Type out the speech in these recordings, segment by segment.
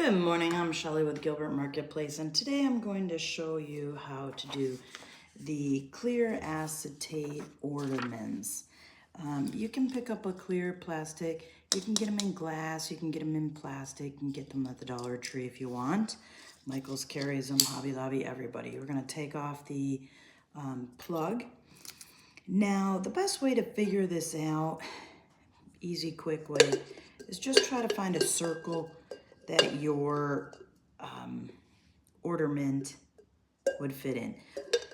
Good morning, I'm Shelly with Gilbert Marketplace, and today I'm going to show you how to do the clear acetate ornaments. You can pick up a clear plastic, you can get them in glass, you can get them in plastic, you can get them at the Dollar Tree if you want. Michael's carries them, Hobby Lobby, everybody. We're going to take off the plug. Now, the best way to figure this out, easy, quick way, is just try to find a circle that your ornament would fit in.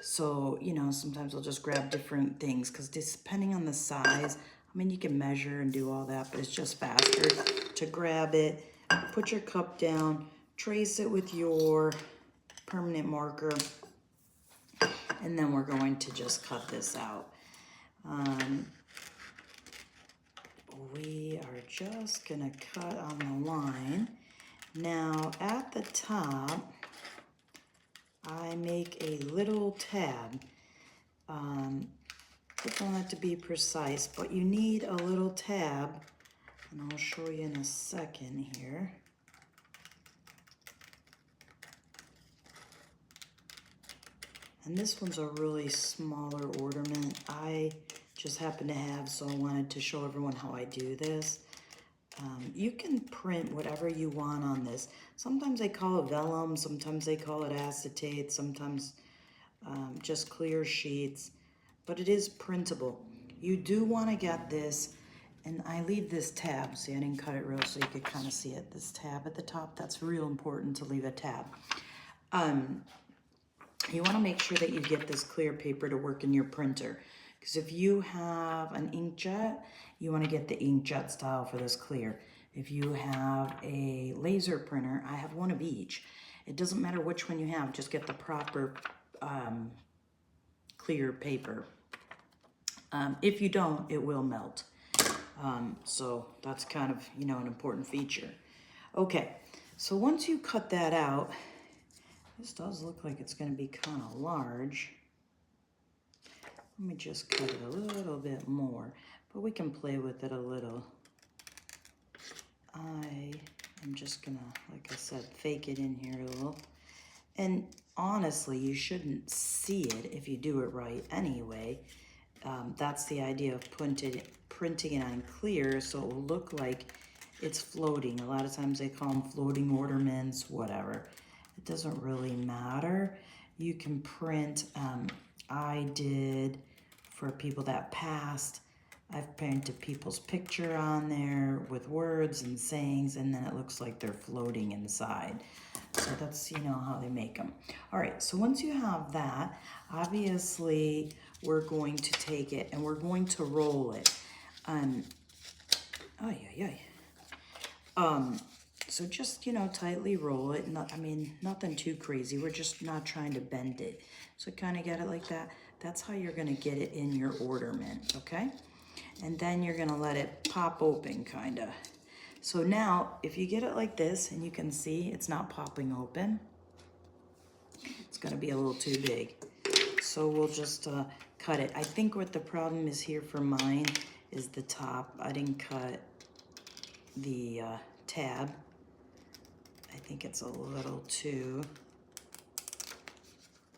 So, you know, sometimes I'll just grab different things because depending on the size, I mean, you can measure and do all that, but it's just faster to grab it, put your cup down, trace it with your permanent marker, and then we're going to just cut this out. We are just gonna cut on the line. Now at the top, I make a little tab. I don't have to be precise, but you need a little tab, and I'll show you in a second here. And this one's a really smaller ornament. I just happen to have, so I wanted to show everyone how I do this. You can print whatever you want on this. Sometimes they call it vellum, sometimes they call it acetate, sometimes just clear sheets, but it is printable. You do want to get this, and I leave this tab. See, I didn't cut it real so you could kind of see it. This tab at the top, that's real important to leave a tab. You want to make sure that you get this clear paper to work in your printer. Because if you have an inkjet, you want to get the inkjet style for this clear. If you have a laser printer, I have one of each. It doesn't matter which one you have, just get the proper clear paper. If you don't, it will melt. So that's kind of, you know, an important feature. Okay, so once you cut that out, this does look like it's going to be kind of large. Let me just cut it a little bit more, but we can play with it a little. I am just gonna, like I said, fake it in here a little. And honestly, you shouldn't see it if you do it right anyway. That's the idea of printing it on clear, so it will look like it's floating. A lot of times they call them floating ornaments, whatever. It doesn't really matter. You can print, I did for people that passed, I've printed people's picture on there with words and sayings, and then it looks like they're floating inside. So that's, you know, how they make them. All right, so once you have that, obviously we're going to take it and we're going to roll it. So just, you know, tightly roll it. I mean, nothing too crazy. We're just not trying to bend it. So kind of get it like that. That's how you're going to get it in your ornament, okay? And then you're going to let it pop open, kind of. So now, if you get it like this, and you can see it's not popping open, it's going to be a little too big. So we'll just cut it. I think what the problem is here for mine is the top. I didn't cut the tab. I think it's a little too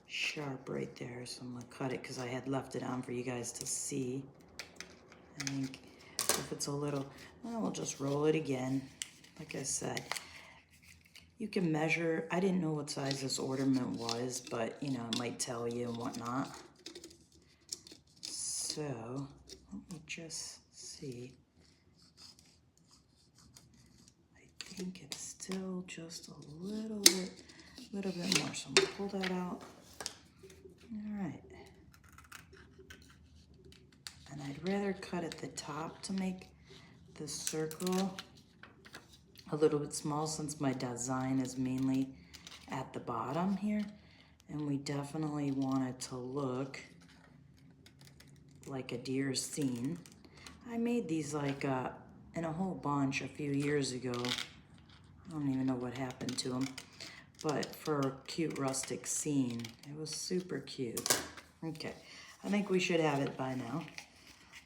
sharp right there, so I'm gonna cut it because I had left it on for you guys to see. I think if it's a little, well, we'll just roll it again. Like I said, you can measure. I didn't know what size this ornament was, but you know, it might tell you and whatnot. So let me just see. I think it's still just a little bit more. So I'm gonna pull that out. All right. And I'd rather cut at the top to make the circle a little bit small since my design is mainly at the bottom here. And we definitely want it to look like a deer scene. I made these like in a whole bunch a few years ago. I don't even know what happened to them. But for a cute rustic scene, it was super cute. Okay, I think we should have it by now.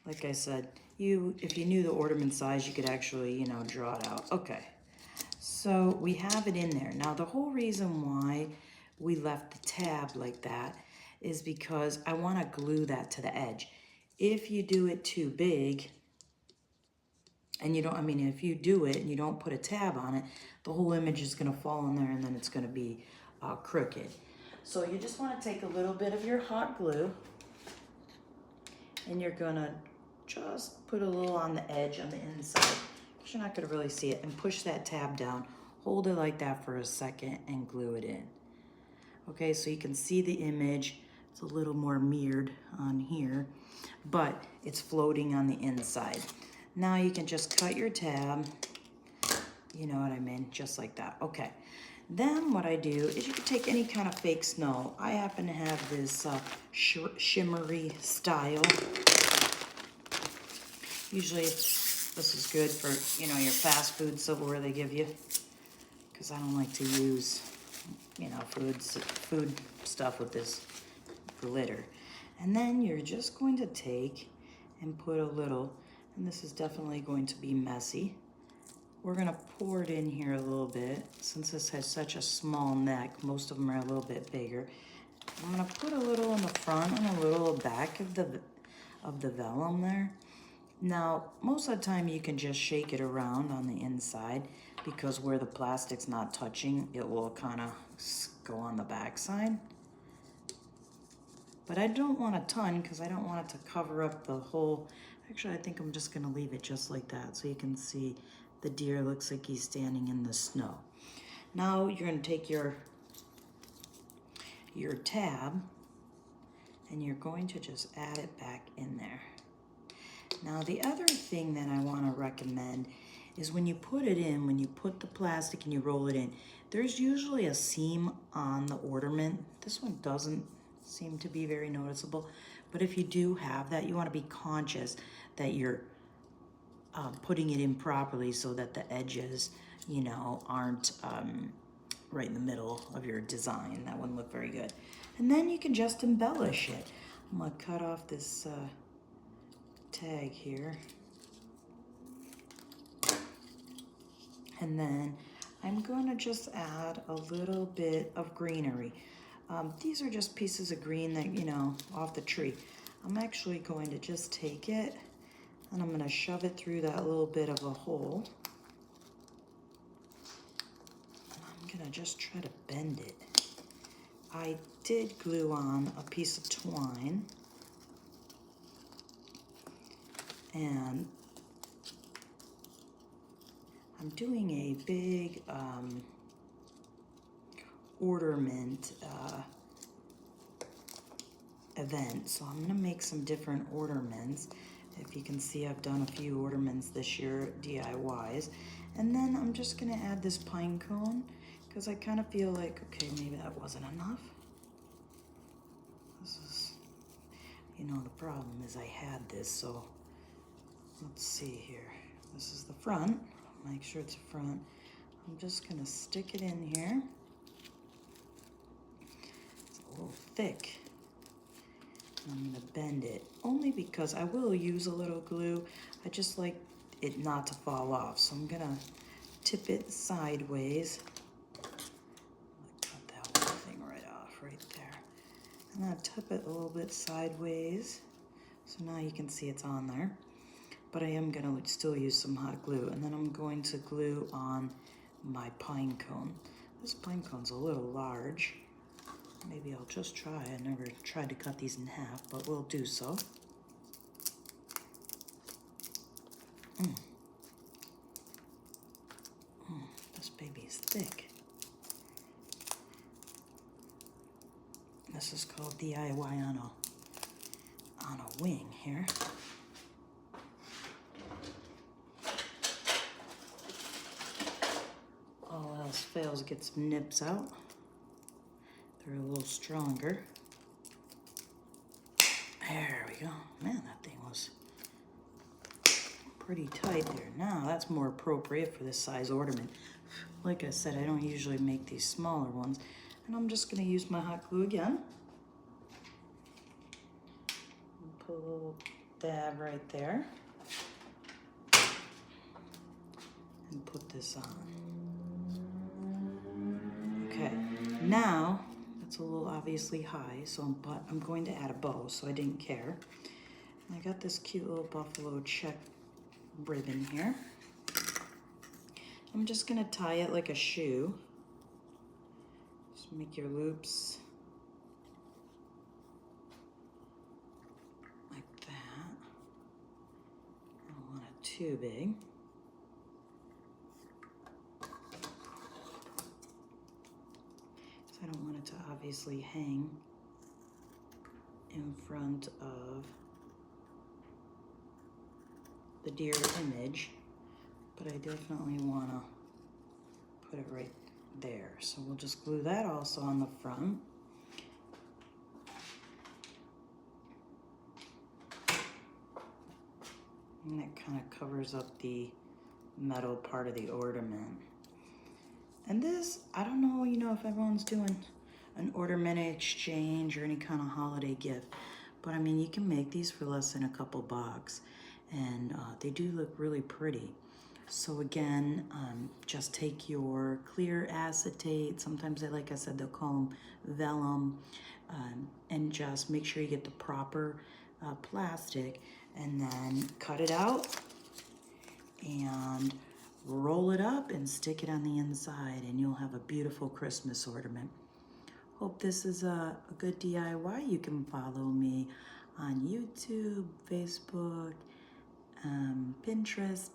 Like I said, if you knew the ornament size, you could actually, you know, draw it out. Okay, So we have it in there. Now the whole reason why we left the tab like that is because I want to glue that to the edge. If you do it too big, and you don't, I mean, if you do it and you don't put a tab on it, the whole image is going to fall in there and then it's going to be crooked. So you just want to take a little bit of your hot glue and you're going to just put a little on the edge on the inside because you're not going to really see it, and push that tab down. Hold it like that for a second and glue it in. Okay, so you can see the image. It's a little more mirrored on here, but it's floating on the inside. Now you can just cut your tab, you know what I mean, just like that. Okay, then what I do is you can take any kind of fake snow. I happen to have this shimmery style. Usually this is good for, you know, your fast food silverware they give you, because I don't like to use, you know, food stuff with this glitter. And then you're just going to take and put a little, and this is definitely going to be messy. We're gonna pour it in here a little bit. Since this has such a small neck, most of them are a little bit bigger. I'm gonna put a little in the front and a little back of the vellum there. Now, most of the time you can just shake it around on the inside, because where the plastic's not touching, it will kind of go on the back side. But I don't want a ton because I don't want it to cover up the whole. Actually, I think I'm just gonna leave it just like that so you can see the deer looks like he's standing in the snow. Now you're gonna take your tab and you're going to just add it back in there. Now the other thing that I wanna recommend is when you put it in, when you put the plastic and you roll it in, there's usually a seam on the ornament. This one doesn't seem to be very noticeable, but if you do have that, you want to be conscious that you're putting it in properly so that the edges, you know, aren't right in the middle of your design. That wouldn't look very good. And then you can just embellish it. I'm gonna cut off this tag here, and then I'm going to just add a little bit of greenery. These are just pieces of green that, you know, off the tree. I'm actually going to just take it and I'm going to shove it through that little bit of a hole. And I'm going to just try to bend it. I did glue on a piece of twine, and I'm doing a big ornament event, so I'm gonna make some different ornaments. If you can see, I've done a few ornaments this year, DIYs, and then I'm just gonna add this pine cone because I kind of feel like, okay, maybe that wasn't enough. This is, you know, the problem is I had this, so let's see here. This is the front. Make sure it's the front. I'm just gonna stick it in here. It's a little thick. I'm gonna bend it, only because I will use a little glue. I just like it not to fall off. So I'm gonna tip it sideways. Cut that whole thing right off right there. I'm gonna tip it a little bit sideways. So now you can see it's on there. But I am gonna still use some hot glue, and then I'm going to glue on my pine cone. This pine cone's a little large. Maybe I'll just try. I never tried to cut these in half, but we'll do so. This baby's thick. This is called DIY on a wing here. All else fails, get some nips out. They're a little stronger. There we go. Man, that thing was pretty tight there. Now that's more appropriate for this size ornament. Like I said, I don't usually make these smaller ones. And I'm just gonna use my hot glue again. Put a little dab right there. And put this on. Okay, now it's a little obviously high, but I'm going to add a bow, so I didn't care. And I got this cute little buffalo check ribbon here. I'm just gonna tie it like a shoe. Just make your loops like that. I don't want it too big. I don't want it to obviously hang in front of the deer image, but I definitely want to put it right there. So we'll just glue that also on the front. And that kind of covers up the metal part of the ornament. And this, I don't know, you know, if everyone's doing an ornament exchange or any kind of holiday gift, but I mean, you can make these for less than a couple bucks, and they do look really pretty. So again, just take your clear acetate, sometimes like I said, they'll call them vellum, and just make sure you get the proper plastic, and then cut it out and roll it up and stick it on the inside, and you'll have a beautiful Christmas ornament. Hope this is a good DIY. You can follow me on YouTube, Facebook, Pinterest,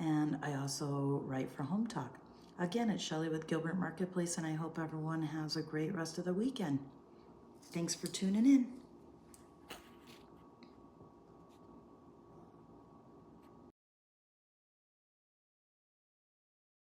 and I also write for Home Talk. Again, it's Shelley with Gilbert Marketplace, and I hope everyone has a great rest of the weekend. Thanks for tuning in.